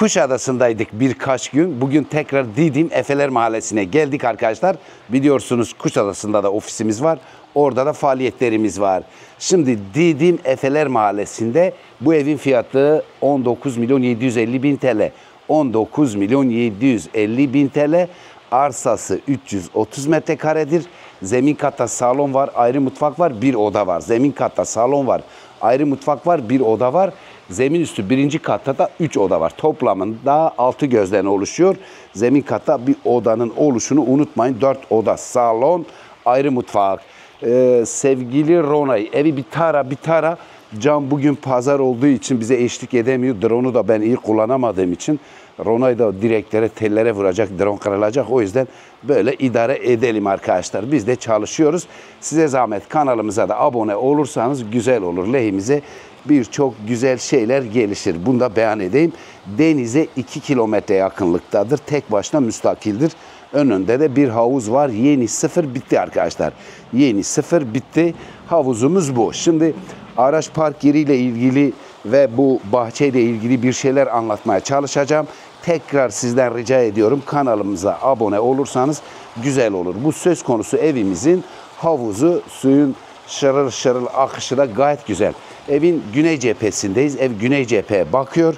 Kuşadası'ndaydık birkaç gün. Bugün tekrar Didim Efeler Mahallesi'ne geldik arkadaşlar. Biliyorsunuz Kuşadası'nda da ofisimiz var. Orada da faaliyetlerimiz var. Şimdi Didim Efeler Mahallesi'nde bu evin fiyatı 19.750.000 TL. 19.750.000 TL. Arsası 330 metrekaredir. Zemin katta salon var, ayrı mutfak var, bir oda var. Zemin katta salon var, ayrı mutfak var, bir oda var. Zemin üstü birinci katta da 3 oda var. Toplamında 6 gözden oluşuyor. Zemin katta bir odanın oluşunu unutmayın. 4 oda, salon, ayrı mutfak. Sevgili Ronay, evi bir tara. Can bugün pazar olduğu için bize eşlik edemiyor. Drone'u da ben iyi kullanamadığım için. Ronay da direklere, tellere vuracak, drone kırılacak. O yüzden böyle idare edelim arkadaşlar. Biz de çalışıyoruz. Size zahmet kanalımıza da abone olursanız güzel olur. Lehimize birçok güzel şeyler gelişir. Bunu da beyan edeyim. Denize 2 kilometre yakınlıktadır. Tek başına müstakildir. Önünde de bir havuz var. Yeni sıfır bitti arkadaşlar. Yeni sıfır bitti. Havuzumuz bu. Şimdi araç park yeriyle ilgili ve bu bahçeyle ilgili bir şeyler anlatmaya çalışacağım. Tekrar sizden rica ediyorum kanalımıza abone olursanız güzel olur. Bu söz konusu evimizin havuzu, suyun şırıl şırıl akışı da gayet güzel. Evin güney cephesindeyiz. Ev güney cepheye bakıyor.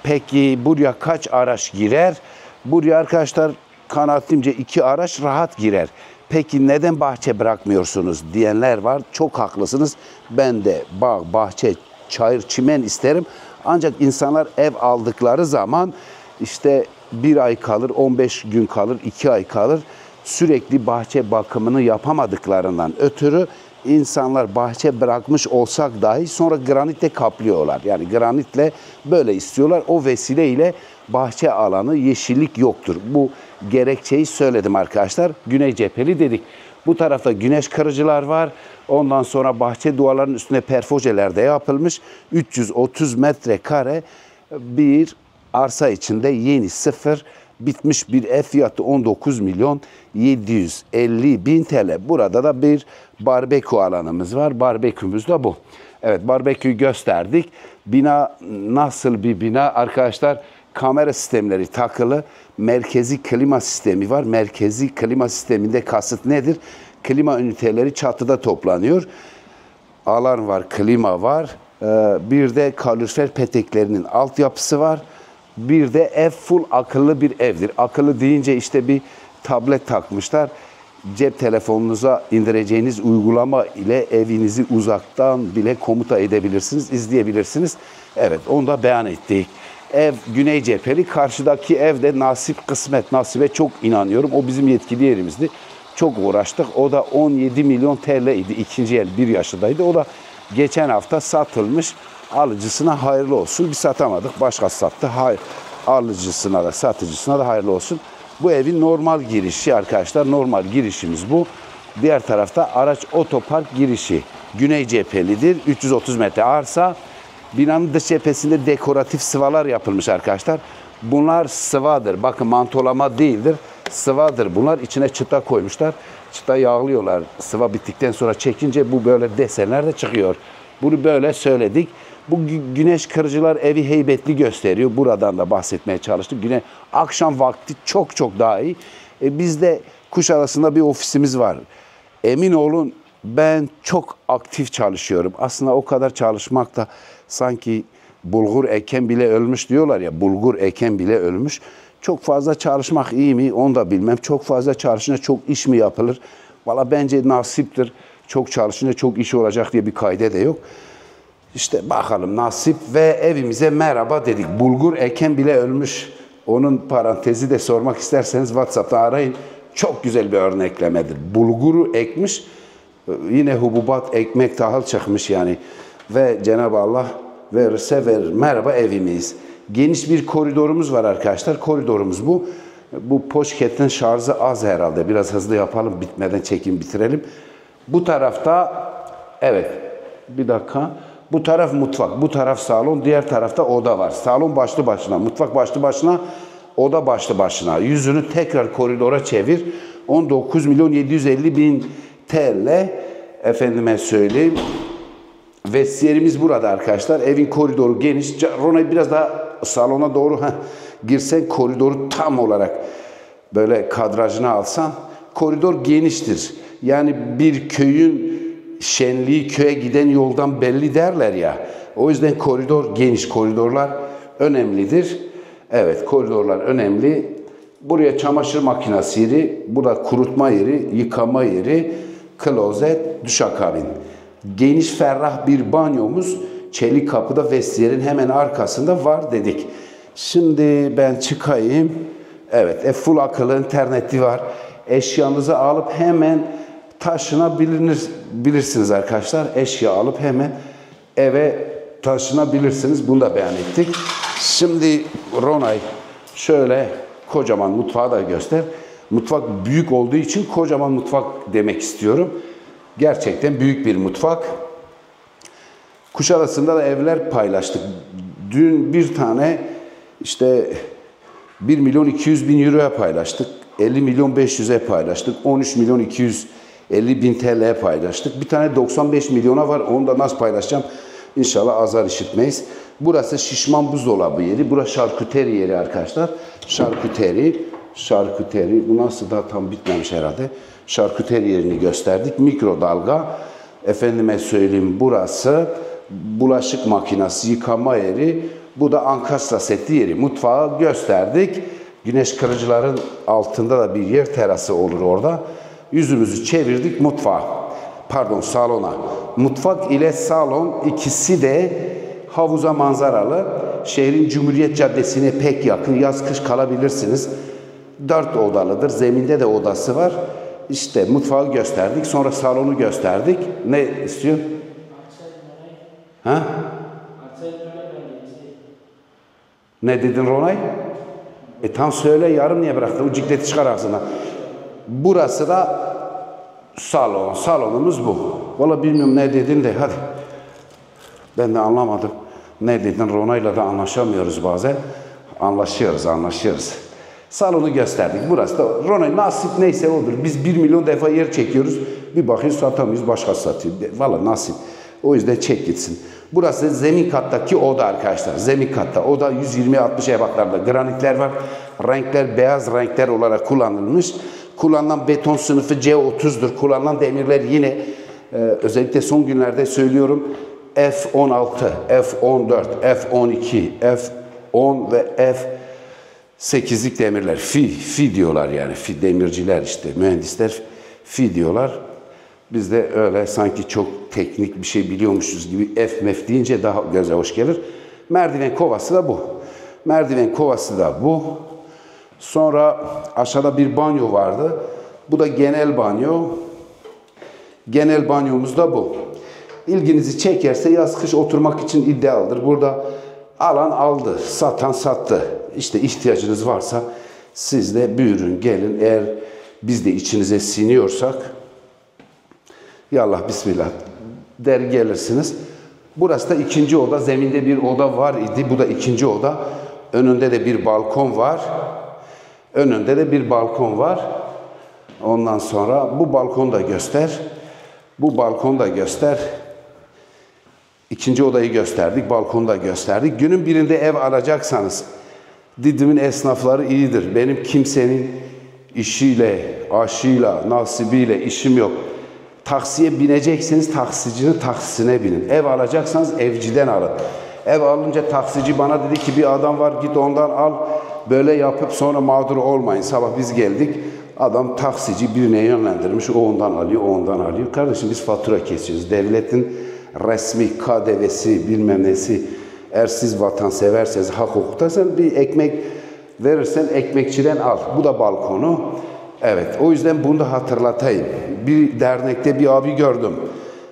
Peki buraya kaç araç girer? Buraya arkadaşlar kanaatimce 2 araç rahat girer. Peki neden bahçe bırakmıyorsunuz diyenler var. Çok haklısınız. Ben de bağ, bahçe, çayır, çimen isterim. Ancak insanlar ev aldıkları zaman işte 1 ay kalır, 15 gün kalır, 2 ay kalır. Sürekli bahçe bakımını yapamadıklarından ötürü insanlar bahçe bırakmış olsak dahi sonra granitle kaplıyorlar. Yani granitle böyle istiyorlar. O vesileyle bahçe alanı, yeşillik yoktur. Bu gerekçeyi söyledim arkadaşlar. Güney cepheli dedik. Bu tarafta güneş kırıcılar var. Ondan sonra bahçe duvarlarının üstüne perfojeler de yapılmış. 330 metrekare bir arsa içinde yeni sıfır bitmiş bir ev fiyatı 19.750.000 TL. Burada da bir barbekü alanımız var. Barbekümüz de bu. Evet, barbeküyü gösterdik. Bina nasıl bir bina arkadaşlar? Kamera sistemleri takılı. Merkezi klima sistemi var. Merkezi klima sisteminde kasıt nedir? Klima üniteleri çatıda toplanıyor. Alarm var, klima var. Bir de kalorifer peteklerinin altyapısı var. Bir de ev full akıllı bir evdir. Akıllı deyince işte bir tablet takmışlar. Cep telefonunuza indireceğiniz uygulama ile evinizi uzaktan bile komuta edebilirsiniz, izleyebilirsiniz. Evet, onu da beyan ettik. Ev güney cepheli, karşıdaki evde nasip kısmet. Nasibe çok inanıyorum. O bizim yetkili yerimizdi. Çok uğraştık. O da 17 milyon TL idi. İkinci el 1 yaşındaydı. O da geçen hafta satılmış. Alıcısına hayırlı olsun. Biz satamadık. Başkası sattı. Hayır. Alıcısına da satıcısına da hayırlı olsun. Bu evin normal girişi arkadaşlar. Normal girişimiz bu. Diğer tarafta araç otopark girişi. Güney cephelidir. 330 metre arsa. Binanın dış cephesinde dekoratif sıvalar yapılmış arkadaşlar. Bunlar sıvadır. Bakın mantolama değildir. Sıvadır bunlar. İçine çıta koymuşlar. Çıta yağlıyorlar. Sıva bittikten sonra çekince bu böyle desenler de çıkıyor. Bunu böyle söyledik. Bu güneş kırıcılar evi heybetli gösteriyor. Buradan da bahsetmeye çalıştık. Akşam vakti çok daha iyi. Bizde Kuşadası'nda bir ofisimiz var. Emin olun ben çok aktif çalışıyorum. Aslında o kadar çalışmak da sanki bulgur eken bile ölmüş diyorlar ya. Bulgur eken bile ölmüş. Çok fazla çalışmak iyi mi onu da bilmem. Çok fazla çalışınca çok iş mi yapılır? Valla bence nasiptir. Çok çalışınca çok iş olacak diye bir kaide de yok. İşte bakalım nasip ve evimize merhaba dedik. Bulgur eken bile ölmüş. Onun parantezi de sormak isterseniz WhatsApp'ta arayın. Çok güzel bir örneklemedir. Bulguru ekmiş, yine hububat ekmek tahıl çıkmış yani. Ve Cenab-ı Allah verirse verir. Merhaba evimiz. Geniş bir koridorumuz var arkadaşlar. Koridorumuz bu. Bu poşetin şarjı az herhalde. Biraz hızlı yapalım. Bitmeden çekim bitirelim. Bu tarafta evet bir dakika. Bu taraf mutfak, bu taraf salon, diğer tarafta oda var. Salon başlı başına, mutfak başlı başına, oda başlı başına. Yüzünü tekrar koridora çevir. 19.750.000 TL efendime söyleyeyim. Vestiyerimiz burada arkadaşlar. Evin koridoru geniş. Ronay biraz daha salona doğru girsen koridoru tam olarak böyle kadrajına alsan koridor geniştir. Yani bir köyün şenliği köye giden yoldan belli derler ya. O yüzden koridor geniş. Koridorlar önemlidir. Evet, koridorlar önemli. Buraya çamaşır makinesi yeri, burada kurutma yeri, yıkama yeri, klozet, duşakabin. Geniş ferrah bir banyomuz çelik kapıda vestiyerin hemen arkasında var dedik. Şimdi ben çıkayım. Evet, full akıllı interneti var. Eşyanızı alıp hemen taşınabilirsiniz arkadaşlar. Eşya alıp hemen eve taşınabilirsiniz. Bunu da beyan ettik. Şimdi Ronay şöyle kocaman mutfağı da göster. Mutfak büyük olduğu için kocaman mutfak demek istiyorum. Gerçekten büyük bir mutfak. Kuşadası'nda da evler paylaştık. Dün bir tane işte 1 milyon 200 bin euroya paylaştık. 50 milyon 500'e paylaştık. 13 milyon 250 bin TL'ye paylaştık. Bir tane 95 milyona var. Onu da nasıl paylaşacağım? İnşallah azar işitmeyiz. Burası şişman buzdolabı yeri. Burası şarküteri yeri arkadaşlar. Şarküteri. Bu nasıl da tam bitmemiş herhalde. Şarküteri yerini gösterdik. Mikrodalga. Efendime söyleyeyim burası bulaşık makinesi, yıkama yeri. Bu da ankastra seti yeri. Mutfağı gösterdik. Güneş kırıcıların altında da bir yer terası olur orada. Yüzümüzü çevirdik salona. Mutfak ile salon ikisi de havuza manzaralı. Şehrin Cumhuriyet Caddesi'ne pek yakın. Yaz kış kalabilirsiniz. 4 odalıdır. Zeminde de odası var. İşte mutfağı gösterdik. Sonra salonu gösterdik. Ne istiyor? Ha? Ne dedin Ronay? Tam söyle, yarım niye bıraktın? O cikleti çıkar ağzına. Burası da salon. Salonumuz bu. Valla bilmiyorum ne dedin de hadi. Ben de anlamadım. Ne dedin? Ronay'la da anlaşamıyoruz bazen. Anlaşıyoruz. Salonu gösterdik. Burası da Ronay nasip neyse odur. Biz 1 milyon defa yer çekiyoruz. Bir bakıyoruz satamıyoruz, başkası satıyor. Valla nasip. O yüzden çek gitsin. Burası zemin kattaki oda arkadaşlar. Zemin katta. Oda 120-60 ebatlarda granitler var. Renkler beyaz renkler olarak kullanılmış. Kullanılan beton sınıfı C30'dur. Kullanılan demirler yine özellikle son günlerde söylüyorum F16, F14, F12, F10 ve F8'lik demirler. Fi diyorlar yani. Fi demirciler işte. Mühendisler fi diyorlar. Biz de öyle sanki çok teknik bir şey biliyormuşuz gibi F deyince daha göze hoş gelir. Merdiven kovası da bu. Sonra aşağıda bir banyo vardı. Bu da genel banyo. Genel banyomuz da bu. İlginizi çekerse yaz kış oturmak için idealdir. Burada alan aldı, satan sattı. İşte ihtiyacınız varsa siz de buyurun gelin. Eğer biz de içinize siniyorsak yallah bismillah der gelirsiniz. Burası da ikinci oda. Zeminde bir oda var idi. Bu da ikinci oda. Önünde de bir balkon var. Ondan sonra bu balkonu da göster. İkinci odayı gösterdik. Balkonu da gösterdik. Günün birinde ev alacaksanız Didim'in esnafları iyidir. Benim kimsenin işiyle, aşıyla, nasibiyle işim yok. Taksiye bineceksiniz, taksicinin taksisine binin. Ev alacaksanız evciden alın. Ev alınca taksici bana dedi ki bir adam var git ondan al. Böyle yapıp sonra mağdur olmayın. Sabah biz geldik. Adam taksici birine yönlendirmiş. O ondan alıyor. Kardeşim biz fatura kesiyoruz. Devletin resmi KDV'si bilmem nesi. Eğer siz vatanseverseniz, hak hukuktaysanız bir ekmek verirsen ekmekçiden al. Bu da balkonu. Evet, o yüzden bunu da hatırlatayım. Bir dernekte bir abi gördüm.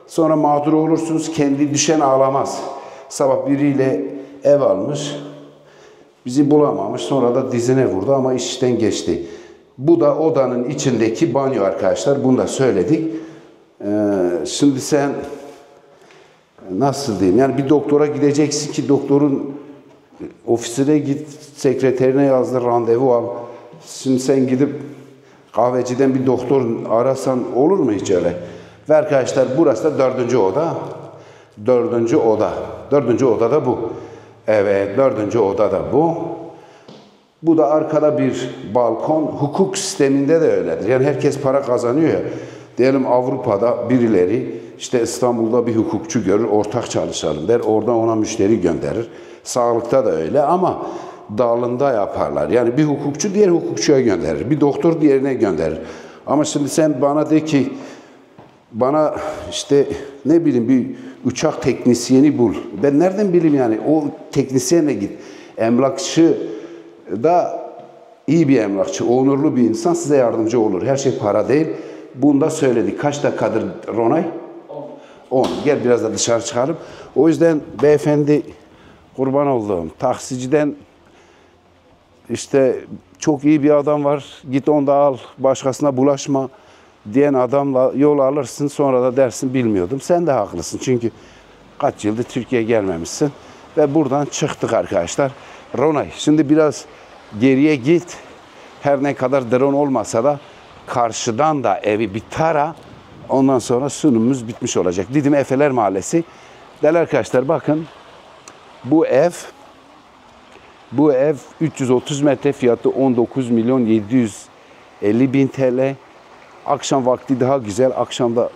Sonra mağdur olursunuz, kendi düşen ağlamaz. Sabah biriyle ev almış, bizi bulamamış, sonra da dizine vurdu ama iş işten geçti. Bu da odanın içindeki banyo arkadaşlar, bunu da söyledik. Şimdi sen, nasıl diyeyim, yani bir doktora gideceksin ki doktorun ofisine git, sekreterine yazdır, randevu al. Şimdi sen gidip kahveciden bir doktor arasan olur mu hiç öyle? Ve arkadaşlar burası da dördüncü oda. Dördüncü oda da bu. Evet, 4. oda da bu. Bu da arkada bir balkon. Hukuk sisteminde de öyledir. Yani herkes para kazanıyor ya. Diyelim Avrupa'da birileri işte İstanbul'da bir hukukçu görür, ortak çalışalım der. Oradan ona müşteri gönderir. Sağlıkta da öyle ama dağılımda yaparlar. Yani bir hukukçu diğer hukukçuya gönderir. Bir doktor diğerine gönderir. Ama şimdi sen bana de ki bana işte ne bileyim bir uçak teknisyeni bul. Ben nereden bileyim yani o teknisyenle git. Emlakçı da iyi bir emlakçı, onurlu bir insan size yardımcı olur. Her şey para değil. Bunu da söyledik. Kaç dakikadır Ronay? 10. Gel biraz da dışarı çıkalım. O yüzden beyefendi kurban olduğum taksiciden işte çok iyi bir adam var. Git onu da al. Başkasına bulaşma diyen adamla yol alırsın. Sonra da dersin bilmiyordum. Sen de haklısın. Çünkü kaç yıldır Türkiye'ye gelmemişsin. Ve buradan çıktık arkadaşlar. Ronay şimdi biraz geriye git. Her ne kadar drone olmasa da karşıdan da evi bir tara. Ondan sonra sunumumuz bitmiş olacak. Didim Efeler Mahallesi. Değerli arkadaşlar bakın. Bu ev 330 metre, fiyatı 19 milyon 750 bin TL. Akşam vakti daha güzel. Akşamda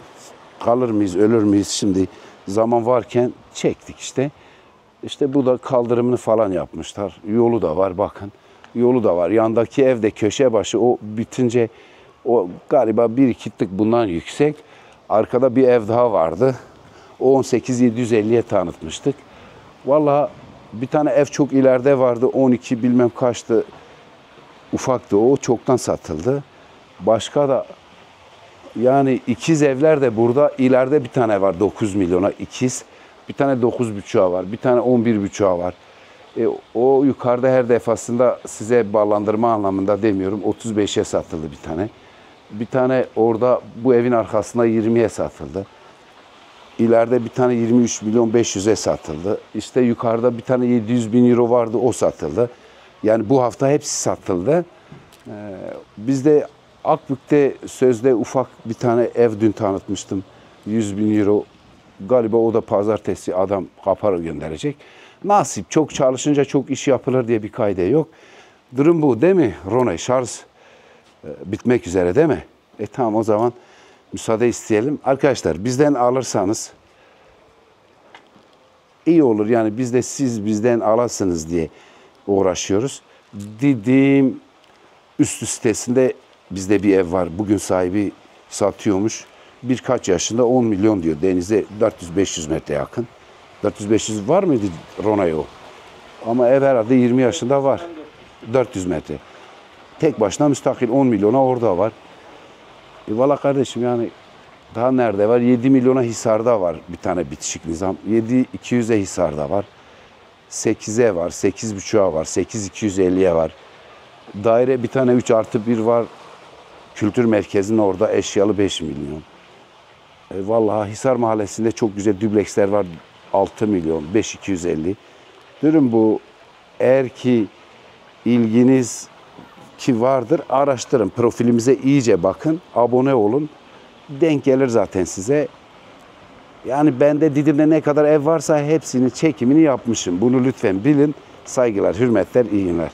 kalır mıyız, ölür müyüz? Şimdi zaman varken çektik işte. İşte bu da kaldırımını falan yapmışlar. Yolu da var bakın. Yolu da var. Yandaki evde köşe başı o bitince o galiba bir iki tık bundan yüksek. Arkada bir ev daha vardı. O 18.750'ye tanıtmıştık. Vallahi bir tane ev çok ileride vardı. 12 bilmem kaçtı. Ufaktı o. Çoktan satıldı. Başka da yani ikiz evler de burada. İleride bir tane var 9 milyona ikiz. Bir tane 9,5'a var. Bir tane 11,5'a var. O yukarıda her defasında size ballandırma anlamında demiyorum. 35'e satıldı bir tane. Bir tane orada bu evin arkasında 20'ye satıldı. İleride bir tane 23 milyon 500'e satıldı. İşte yukarıda bir tane 700 bin euro vardı, o satıldı. Yani bu hafta hepsi satıldı. Biz de Akbük'te sözde ufak bir tane ev dün tanıtmıştım. 100 bin euro. Galiba o da pazartesi adam kapara gönderecek. Nasip, çok çalışınca çok iş yapılır diye bir kaide yok. Durum bu değil mi Ronay? Şarj bitmek üzere değil mi? Tamam, o zaman müsaade isteyelim. Arkadaşlar bizden alırsanız iyi olur. Yani biz de siz bizden alasınız diye uğraşıyoruz. Didim Üstü sitesinde bizde bir ev var. Bugün sahibi satıyormuş. Birkaç yaşında 10 milyon diyor. Denize 400-500 metre yakın. 400-500 var mıydı Ronay o? Ama ev herhalde 20 yaşında var. 400 metre. Tek başına müstakil 10 milyona orada var. Valla kardeşim yani daha nerede var? 7 milyona Hisar'da var bir tane bitişik nizam. 7.200'e Hisar'da var. 8'e var, 8.5'a var, 8.250'ye var. Daire bir tane 3+1 var. Kültür merkezinin orada eşyalı 5 milyon. Vallahi Hisar Mahallesi'nde çok güzel dübleksler var. 6 milyon, 5.250. Durum bu. Eğer ki ilginiz ki vardır, araştırın. Profilimize iyice bakın. Abone olun. Denk gelir zaten size. Yani bende Didim'de ne kadar ev varsa hepsinin çekimini yapmışım. Bunu lütfen bilin. Saygılar, hürmetler, iyi günler.